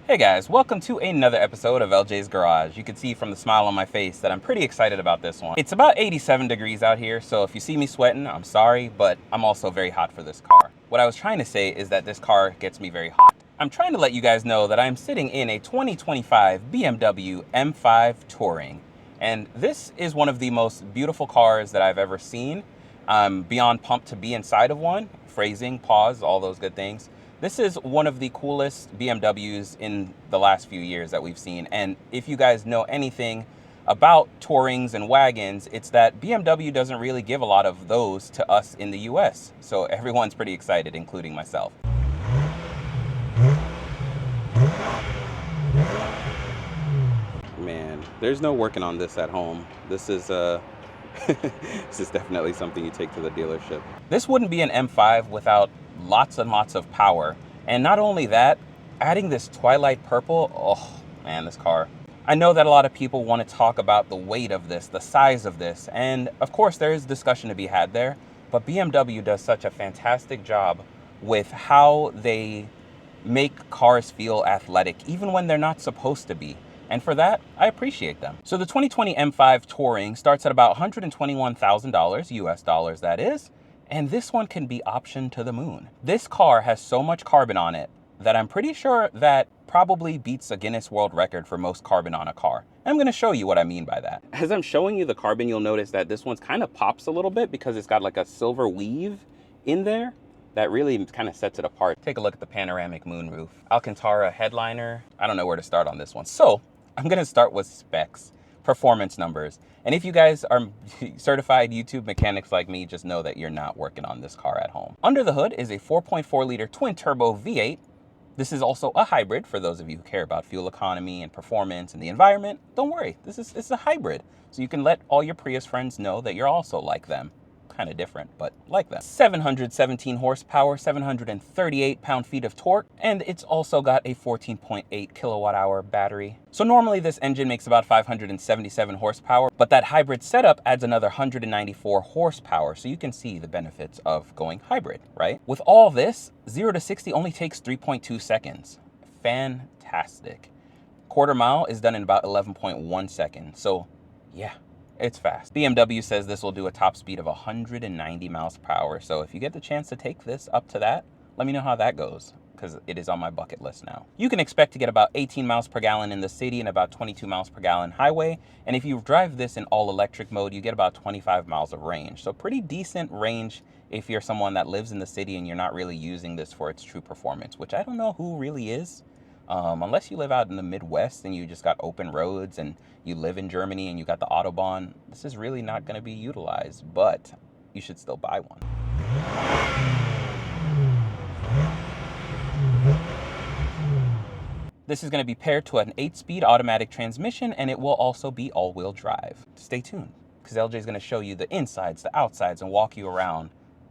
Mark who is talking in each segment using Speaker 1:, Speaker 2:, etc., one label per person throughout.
Speaker 1: Hey guys, welcome to another episode of LJ's Garage. You can see from the smile on my face that I'm pretty excited about this one. It's about 87 degrees out here, so if you see me sweating, I'm sorry, but I'm also very hot for this car. What I was trying to say is that this car gets me very hot. I'm trying to let you guys know that I'm sitting in a 2025 BMW M5 Touring, and this is one of the most beautiful cars that I've ever seen. I'm beyond pumped to be inside of one. Phrasing, pause, all those good things. This is one of the coolest BMWs in the last few years that we've seen. And if you guys know anything about Tourings and Wagons, it's that BMW doesn't really give a lot of those to us in the US. So everyone's pretty excited, including myself. Man, there's no working on this at home. This is this is definitely something you take to the dealership. This wouldn't be an M5 without lots and lots of power. And not only that, adding this Twilight Purple, oh man, this car. I know that a lot of people want to talk about the weight of this, the size of this, and of course there is discussion to be had there, but BMW does such a fantastic job with how they make cars feel athletic, even when they're not supposed to be. And for that, I appreciate them. So the 2020 M5 Touring starts at about $121,000 US dollars, that is. And this one can be optioned to the moon. This car has so much carbon on it that I'm pretty sure that probably beats a Guinness World Record for most carbon on a car. I'm gonna show you what I mean by that. As I'm showing you the carbon, you'll notice that this one's kind of pops a little bit because it's got like a silver weave in there that really kind of sets it apart. Take a look at the panoramic moonroof. Alcantara headliner. I don't know where to start on this one. So I'm gonna start with specs, performance numbers. And if you guys are certified YouTube mechanics like me, just know that you're not working on this car at home. Under the hood is a 4.4 liter twin turbo V8. This is also a hybrid for those of you who care about fuel economy and performance and the environment. Don't worry, it's a hybrid. So you can let all your Prius friends know that you're also like them. Kind of different, but like that. 717 horsepower, 738 pound-feet of torque, and it's also got a 14.8 kilowatt-hour battery. So normally this engine makes about 577 horsepower, but that hybrid setup adds another 194 horsepower, so you can see the benefits of going hybrid, right? With all this, 0 to 60 only takes 3.2 seconds. Fantastic. Quarter mile is done in about 11.1 seconds, so yeah. It's fast. BMW says this will do a top speed of 190 miles per hour. So if you get the chance to take this up to that, let me know how that goes, because it is on my bucket list now. You can expect to get about 18 miles per gallon in the city and about 22 miles per gallon highway. And if you drive this in all electric mode, you get about 25 miles of range. So pretty decent range if you're someone that lives in the city and you're not really using this for its true performance, which I don't know who really is. Unless you live out in the Midwest and you just got open roads and you live in Germany and you got the Autobahn, this is really not going to be utilized, but you should still buy one. This is going to be paired to an 8-speed automatic transmission, and it will also be all-wheel drive. Stay tuned, because LJ is going to show you the insides, the outsides, and walk you around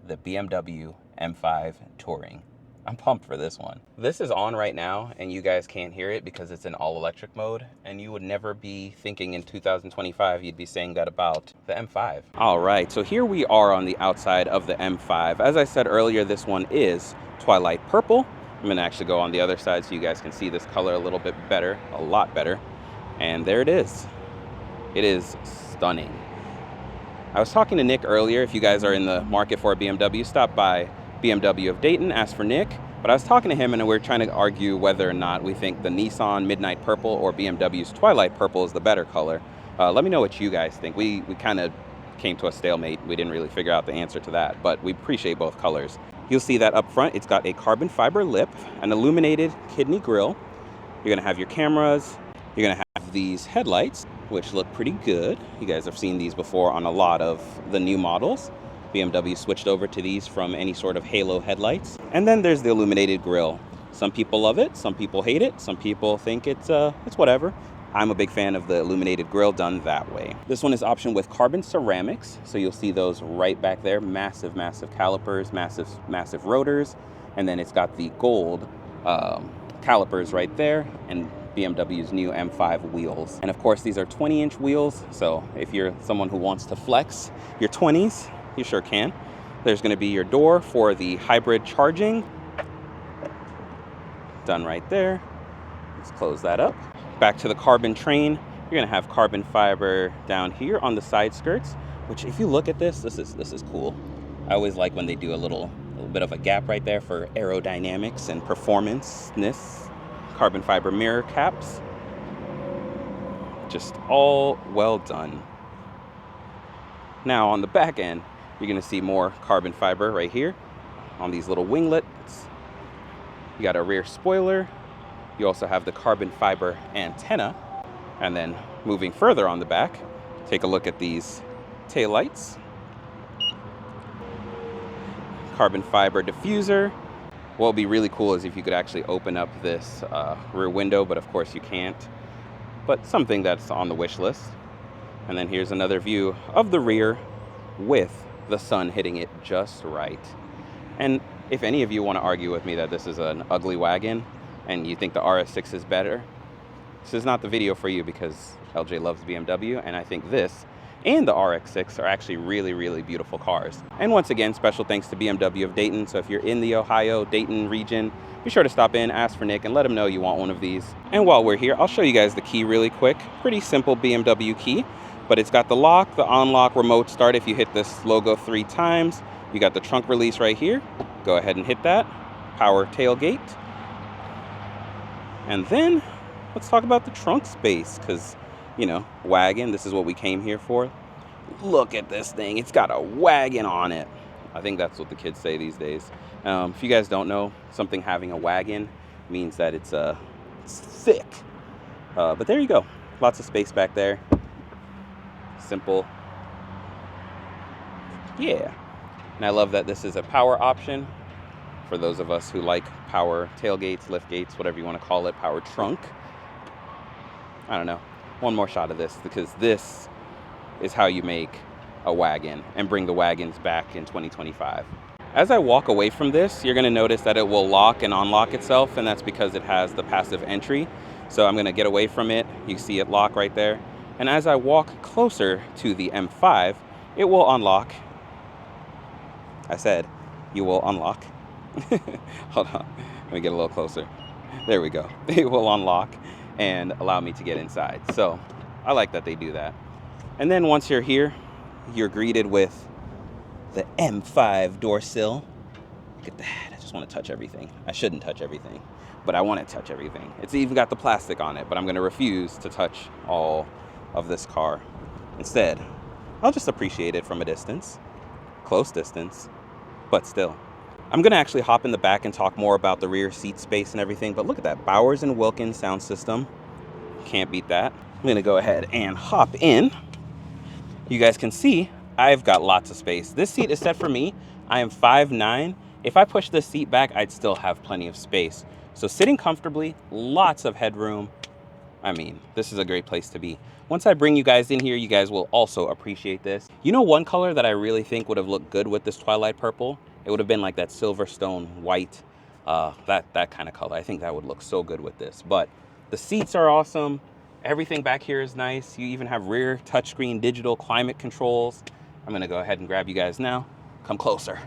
Speaker 1: the BMW M5 Touring. I'm pumped for this one. This is on right now and you guys can't hear it because it's in all electric mode, and you would never be thinking in 2025 you'd be saying that about the M5. All right, so here we are on the outside of the M5. As I said earlier, this one is Twilight Purple. I'm gonna actually go on the other side so you guys can see this color a little bit better, a lot better. And there it is. It is stunning. I was talking to Nick earlier. If you guys are in the market for a BMW, stop by BMW of Dayton, ask for Nick. But I was talking to him and we were trying to argue whether or not we think the Nissan Midnight Purple or BMW's Twilight Purple is the better color. Let me know what you guys think. We kind of came to a stalemate. We didn't really figure out the answer to that, but we appreciate both colors. You'll see that up front, it's got a carbon fiber lip, an illuminated kidney grille. You're gonna have your cameras. You're gonna have these headlights, which look pretty good. You guys have seen these before on a lot of the new models. BMW switched over to these from any sort of halo headlights. And then there's the illuminated grille. Some people love it, some people hate it, some people think it's whatever. I'm a big fan of the illuminated grille done that way. This one is optioned with carbon ceramics, so you'll see those right back there. Massive, massive calipers, massive rotors, and then it's got the gold calipers right there, and BMW's new M5 wheels. And of course, these are 20-inch wheels, so if you're someone who wants to flex your 20s, you sure can. There's going to be your door for the hybrid charging. Done right there. Let's close that up. Back to the carbon train. You're gonna have carbon fiber down here on the side skirts, which if you look at this is cool. I always like when they do a little bit of a gap right there for aerodynamics and performance-ness. Carbon fiber mirror caps. Just all well done. Now on the back end, you're gonna see more carbon fiber right here on these little winglets. You got a rear spoiler. You also have the carbon fiber antenna. And then moving further on the back, take a look at these taillights. Carbon fiber diffuser. What would be really cool is if you could actually open up this rear window, but of course you can't. But something that's on the wish list. And then here's another view of the rear with the sun hitting it just right. And if any of you want to argue with me that this is an ugly wagon and you think the RS6 is better, this is not the video for you, because LJ loves BMW, and I think this and the RX6 are actually really, really beautiful cars. And once again, special thanks to BMW of Dayton. So if you're in the Ohio, Dayton region, be sure to stop in, ask for Nick, and let him know you want one of these. And while we're here, I'll show you guys the key really quick. Pretty simple BMW key, but it's got the lock, the on-lock, remote start. If you hit this logo 3 times, you got the trunk release right here. Go ahead and hit that. Power tailgate. And then let's talk about the trunk space, because, you know, wagon, this is what we came here for. Look at this thing. It's got a wagon on it. I think that's what the kids say these days. If you guys don't know, something having a wagon means that it's thick. But there you go. Lots of space back there. Simple. Yeah. And I love that this is a power option for those of us who like power tailgates, lift gates, whatever you want to call it, power trunk. I don't know. One more shot of this, because this is how you make a wagon and bring the wagons back in 2025. As I walk away from this, you're going to notice that it will lock and unlock itself, and that's because it has the passive entry. So I'm going to get away from it. You see it lock right there. And as I walk closer to the M5, it will unlock. I said, you will unlock. Hold on, let me get a little closer. There we go. It will unlock and allow me to get inside. So I like that they do that. And then once you're here, you're greeted with the M5 door sill. Look at that. I just want to touch everything. I shouldn't touch everything, but I want to touch everything. It's even got the plastic on it, but I'm going to refuse to touch all of this car. Instead, I'll just appreciate it from a distance, close distance, but still. I'm going to actually hop in the back and talk more about the rear seat space and everything, but look at that Bowers & Wilkins sound system. Can't beat that. I'm going to go ahead and hop in. You guys can see I've got lots of space. This seat is set for me. I am 5'9". If I push this seat back, I'd still have plenty of space. So sitting comfortably, lots of headroom. I mean, this is a great place to be. Once I bring you guys in here, you guys will also appreciate this. You know, one color that I really think would have looked good with this Twilight Purple? It would have been like that Silverstone white, that kind of color. I think that would look so good with this. But the seats are awesome. Everything back here is nice. You even have rear touchscreen digital climate controls. I'm gonna go ahead and grab you guys now. Come closer.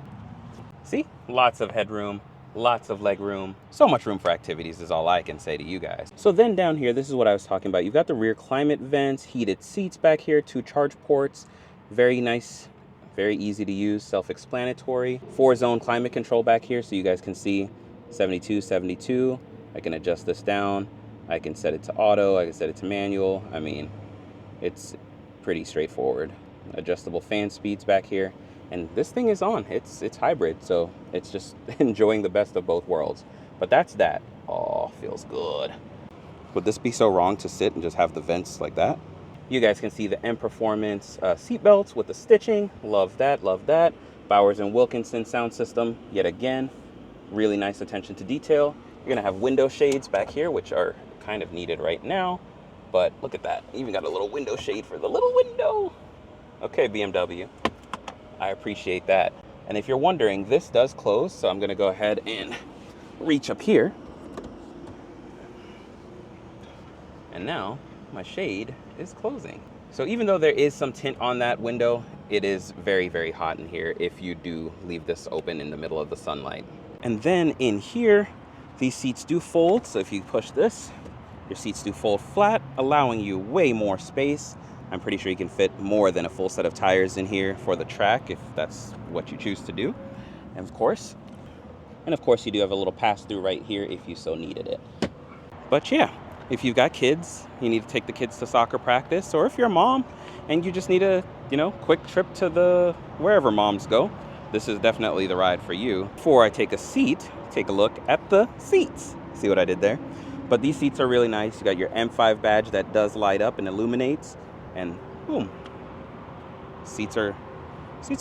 Speaker 1: See, lots of headroom, lots of leg room. So much room for activities is all I can say to you guys. So then down here, this is what I was talking about. You've got the rear climate vents, heated seats back here, 2 charge ports. Very nice, very easy to use, self-explanatory. 4-zone climate control back here, so you guys can see 72, 72. I can adjust this down. I can set it to auto, I can set it to manual. I mean, it's pretty straightforward. Adjustable fan speeds back here. And this thing is on, it's hybrid, so it's just enjoying the best of both worlds. But that's that. Oh, feels good. Would this be so wrong to sit and just have the vents like that? You guys can see the M Performance seat belts with the stitching. Love that, love that. Bowers & Wilkinson sound system, yet again. Really nice attention to detail. You're gonna have window shades back here, which are kind of needed right now. But look at that, even got a little window shade for the little window. Okay, BMW, I appreciate that. And if you're wondering, this does close, so I'm gonna go ahead and reach up here. And now my shade is closing. So even though there is some tint on that window, it is very, very hot in here if you do leave this open in the middle of the sunlight. And then in here, these seats do fold, so if you push this, Your seats do fold flat, allowing you way more space. I'm pretty sure you can fit more than a full set of tires in here for the track if that's what you choose to do. And of course, you do have a little pass-through right here if you so needed it. But yeah, if you've got kids, you need to take the kids to soccer practice, or if you're a mom and you just need a, quick trip to the wherever moms go, this is definitely the ride for you. Before I take a seat, take a look at the seats. See what I did there? But these seats are really nice. You got your M5 badge that does light up and illuminates, and boom, seats are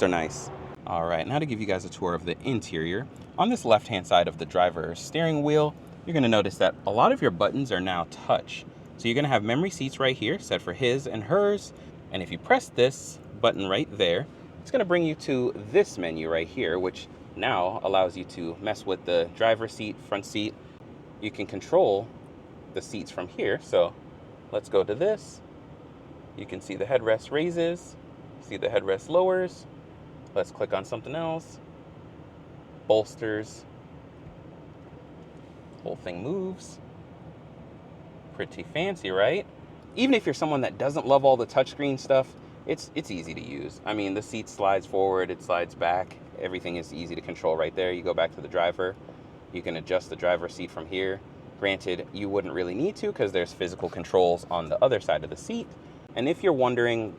Speaker 1: nice. All right, now to give you guys a tour of the interior. On this left-hand side of the driver's steering wheel, you're gonna notice that a lot of your buttons are now touch. So you're gonna have memory seats right here, set for his and hers. And if you press this button right there, it's gonna bring you to this menu right here, which now allows you to mess with the driver's seat, front seat. You can control the seats from here. So let's go to this. You can see the headrest raises, see the headrest lowers. Let's click on something else. Bolsters. Whole thing moves. Pretty fancy, right? Even if you're someone that doesn't love all the touchscreen stuff, it's easy to use. I mean, the seat slides forward, it slides back. Everything is easy to control right there. You go back to the driver. You can adjust the driver's seat from here. Granted, you wouldn't really need to because there's physical controls on the other side of the seat. And if you're wondering,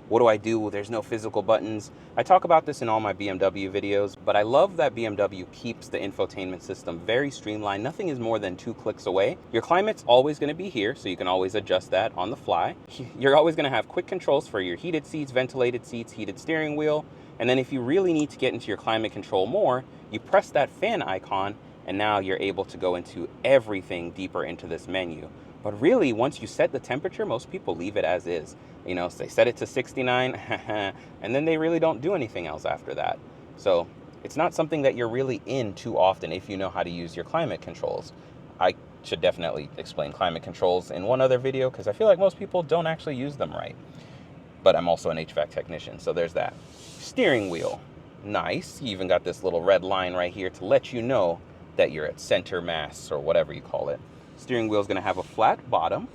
Speaker 1: what do I do? There's no physical buttons. I talk about this in all my BMW videos, but I love that BMW keeps the infotainment system very streamlined. Nothing is more than 2 clicks away. Your climate's always going to be here, so you can always adjust that on the fly. You're always going to have quick controls for your heated seats, ventilated seats, heated steering wheel. And then if you really need to get into your climate control more, you press that fan icon, and now you're able to go into everything deeper into this menu. But really, once you set the temperature, most people leave it as is. So they set it to 69, and then they really don't do anything else after that. So it's not something that you're really in too often if you know how to use your climate controls. I should definitely explain climate controls in one other video because I feel like most people don't actually use them right. But I'm also an HVAC technician, so there's that. Steering wheel, nice. You even got this little red line right here to let you know that you're at center mass or whatever you call it. Steering wheel is going to have a flat bottom,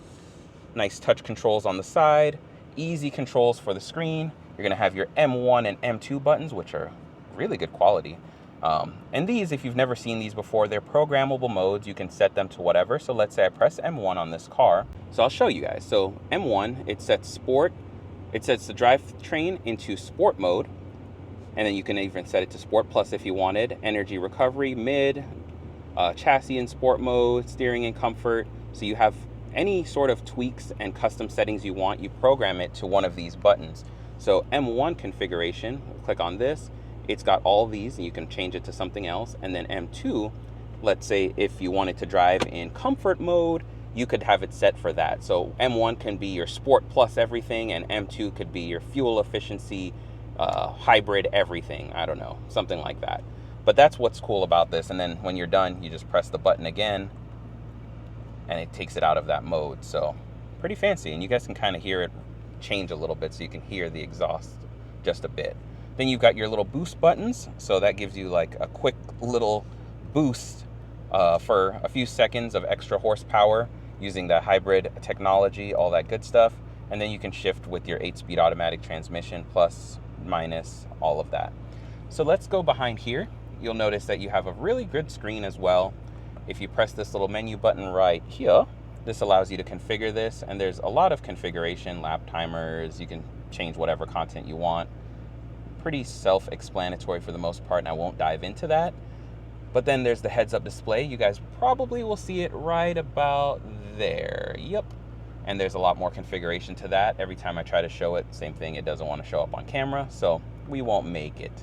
Speaker 1: nice touch controls on the side, easy controls for the screen. You're going to have your M1 and M2 buttons, which are really good quality. And these, if you've never seen these before, they're programmable modes. You can set them to whatever. So let's say I press M1 on this car. So I'll show you guys. So M1, it sets sport. It sets the drivetrain into sport mode. And then you can even set it to Sport Plus if you wanted. Energy recovery, mid, chassis in sport mode, steering in comfort. So you have any sort of tweaks and custom settings you want, you program it to one of these buttons. So M1 configuration, click on this. It's got all these and you can change it to something else. And then M2, let's say if you wanted to drive in comfort mode, you could have it set for that. So M1 can be your Sport Plus everything, and M2 could be your fuel efficiency, hybrid everything. I don't know, something like that. But that's what's cool about this. And then when you're done, you just press the button again and it takes it out of that mode. So pretty fancy. And you guys can kind of hear it change a little bit, so you can hear the exhaust just a bit. Then you've got your little boost buttons. So that gives you like a quick little boost for a few seconds of extra horsepower using the hybrid technology, all that good stuff. And then you can shift with your 8-speed automatic transmission, plus, minus, all of that. So let's go behind here. You'll notice that you have a really good screen as well. If you press this little menu button right here, this allows you to configure this, and there's a lot of configuration, lap timers, you can change whatever content you want. Pretty self-explanatory for the most part, and I won't dive into that. But then there's the heads-up display. You guys probably will see it right about there. Yep. And there's a lot more configuration to that. Every time I try to show it, same thing, it doesn't want to show up on camera, so we won't make it.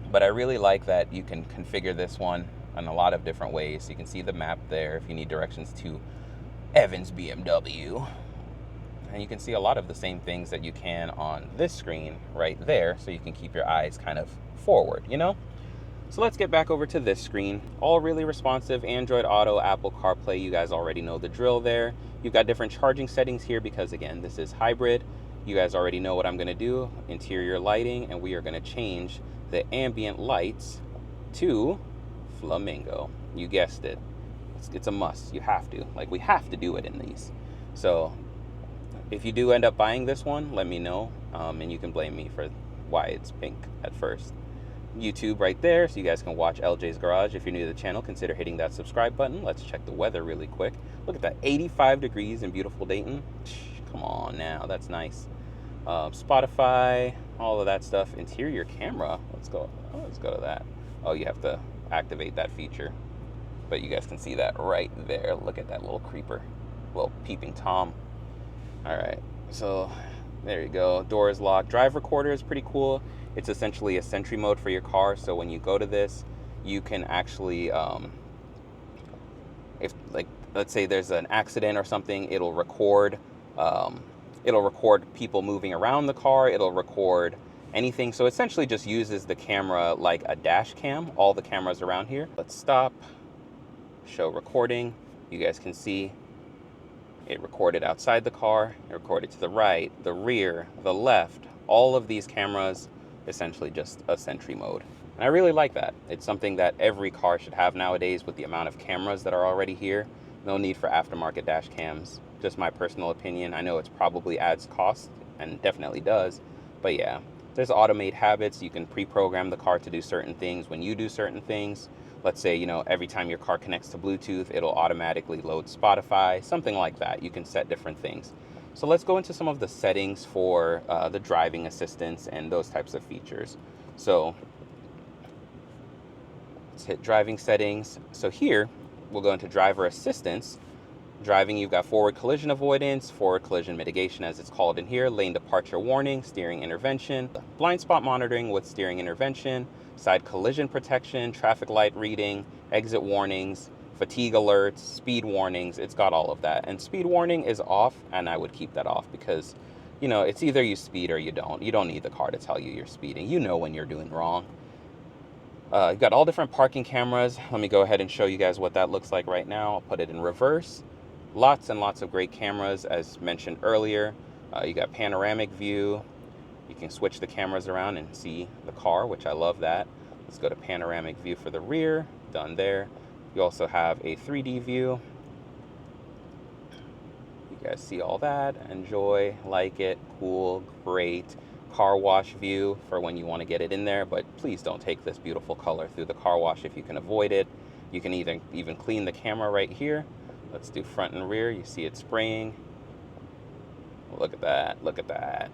Speaker 1: But I really like that you can configure this one in a lot of different ways. So you can see the map there if you need directions to Evan's BMW. And you can see a lot of the same things that you can on this screen right there, so you can keep your eyes kind of forward, So let's get back over to this screen. All really responsive, Android Auto, Apple CarPlay, you guys already know the drill there. You've got different charging settings here because, again, this is hybrid. You guys already know what I'm going to do, interior lighting, and we are going to change the ambient lights to flamingo. You guessed it. It's a must. You have to. Like, we have to do it in these. So if you do end up buying this one, let me know, and you can blame me for why it's pink at first. YouTube right there, so you guys can watch LJ's Garage. If you're new to the channel, consider hitting that subscribe button. Let's check the weather really quick. Look at that, 85 degrees in beautiful Dayton. Come on now, that's nice. Spotify, all of that stuff. Interior camera, let's go to that. Oh, you have to activate that feature, but you guys can see that right there. Look at that little creeper, little peeping Tom. All right, so there you go. Door is locked. Drive recorder is pretty cool. It's essentially a sentry mode for your car. So when you go to this, you can actually, if, like, let's say there's an accident or something, it'll record people moving around the car. It'll record anything. So essentially just uses the camera like a dash cam, all the cameras around here. Let's stop, show recording. You guys can see it recorded outside the car, it recorded to the right, the rear, the left, all of these cameras, essentially just a sentry mode. And I really like that. It's something that every car should have nowadays with the amount of cameras that are already here. No need for aftermarket dash cams. Just my personal opinion. I know it's probably adds cost, and definitely does, but yeah. There's automate habits. You can pre-program the car to do certain things when you do certain things. Let's say, you know, every time your car connects to Bluetooth, it'll automatically load Spotify, something like that. You can set different things. So let's go into some of the settings for the driving assistance and those types of features. So let's hit driving settings. So here, we'll go into driver assistance. Driving, you've got forward collision avoidance, forward collision mitigation as it's called in here, lane departure warning, steering intervention, blind spot monitoring with steering intervention, side collision protection, traffic light reading, exit warnings, fatigue alerts, speed warnings. It's got all of that. And speed warning is off, and I would keep that off because, you know, it's either you speed or you don't. You don't need the car to tell you you're speeding. You know when you're doing wrong. You've got all different parking cameras. Let me go ahead and show you guys what that looks like right now. I'll put it in reverse. Lots and lots of great cameras, as mentioned earlier. You got panoramic view. You can switch the cameras around and see the car, which I love that. Let's go to panoramic view for the rear. Done there. You also have a 3D view. You guys see all that. Enjoy, like it, cool, great. Car wash view for when you want to get it in there, but please don't take this beautiful color through the car wash if you can avoid it. You can even clean the camera right here. Let's do front and rear. You see it spraying. Look at that. Look at that.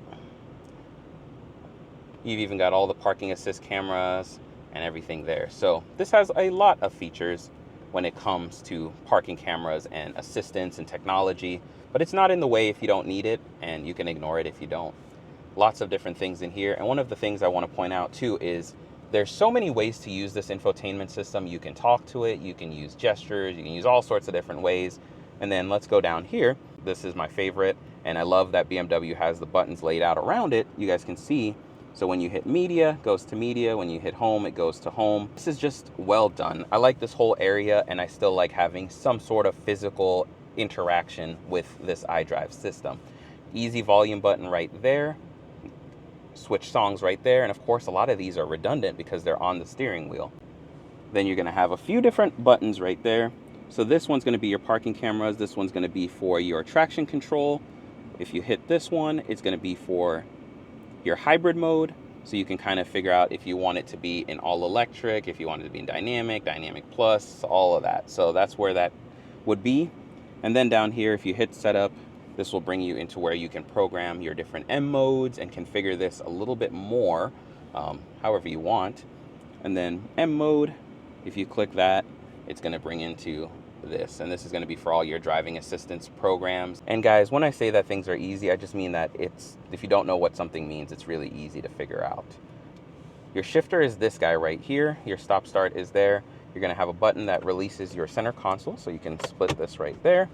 Speaker 1: You've even got all the parking assist cameras and everything there. So this has a lot of features when it comes to parking cameras and assistance and technology, but it's not in the way if you don't need it, and you can ignore it if you don't. Lots of different things in here. And one of the things I want to point out too is there's so many ways to use this infotainment system. You can talk to it, you can use gestures, you can use all sorts of different ways. And then let's go down here. This is my favorite, and I love that BMW has the buttons laid out around it. You guys can see, so when you hit media, it goes to media. When you hit home, it goes to home. This is just well done. I like this whole area, and I still like having some sort of physical interaction with this iDrive system. Easy volume button right there. Switch songs right there, and of course a lot of these are redundant because they're on the steering wheel. Then you're going to have a few different buttons right there. So this one's going to be your parking cameras, this one's going to be for your traction control. If you hit this one, it's going to be for your hybrid mode, so you can kind of figure out if you want it to be in all electric, if you want it to be in dynamic plus, all of that. So that's where that would be. And then down here, if you hit setup, this will bring you into where you can program your different M modes and configure this a little bit more, however you want. And then M mode, if you click that, it's going to bring into this. And this is going to be for all your driving assistance programs. And guys, when I say that things are easy, I just mean that if you don't know what something means, it's really easy to figure out. Your shifter is this guy right here. Your stop start is there. You're going to have a button that releases your center console, so you can split this right there.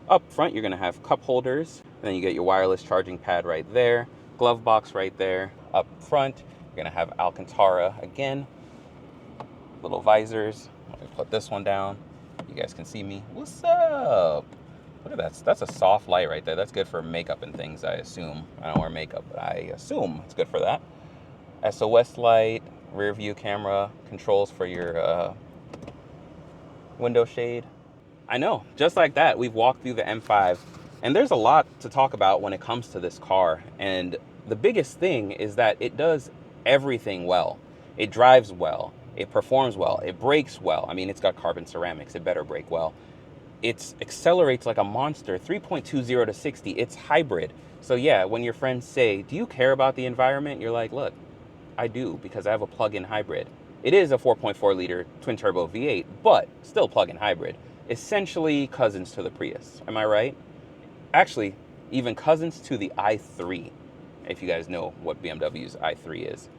Speaker 1: Up front, you're going to have cup holders, and then you get your wireless charging pad right there, glove box right there. Up front, you're going to have Alcantara again, little visors. Let me put this one down. You guys can see me. What's up? Look at that. That's a soft light right there. That's good for makeup and things, I assume. I don't wear makeup, but I assume it's good for that. SOS light, rear view camera, controls for your window shade. I know, just like that, we've walked through the M5, and there's a lot to talk about when it comes to this car. And the biggest thing is that it does everything well. It drives well, it performs well, it brakes well. I mean, it's got carbon ceramics, it better brake well. It accelerates like a monster, 3.20 to 60. It's hybrid. So yeah, when your friends say, do you care about the environment? You're like, look, I do, because I have a plug-in hybrid. It is a 4.4 liter twin turbo V8, but still plug-in hybrid. Essentially cousins to the Prius. Am I right? Actually, even cousins to the i3, if you guys know what BMW's i3 is.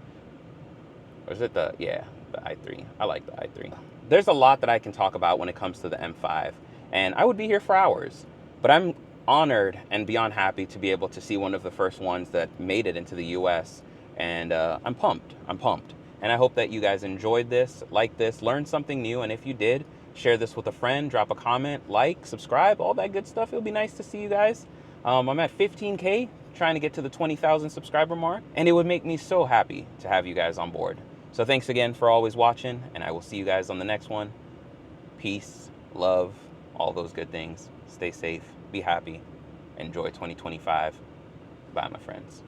Speaker 1: Or is it the i3? I like the i3. There's a lot that I can talk about when it comes to the M5, and I would be here for hours. But I'm honored and beyond happy to be able to see one of the first ones that made it into the US, and I'm pumped. I'm pumped. And I hope that you guys enjoyed this, liked this, learned something new, and if you did, share this with a friend, drop a comment, like, subscribe, all that good stuff. It'll be nice to see you guys. I'm at 15K, trying to get to the 20,000 subscriber mark, and it would make me so happy to have you guys on board. So thanks again for always watching, and I will see you guys on the next one. Peace, love, all those good things. Stay safe, be happy, enjoy 2025. Bye, my friends.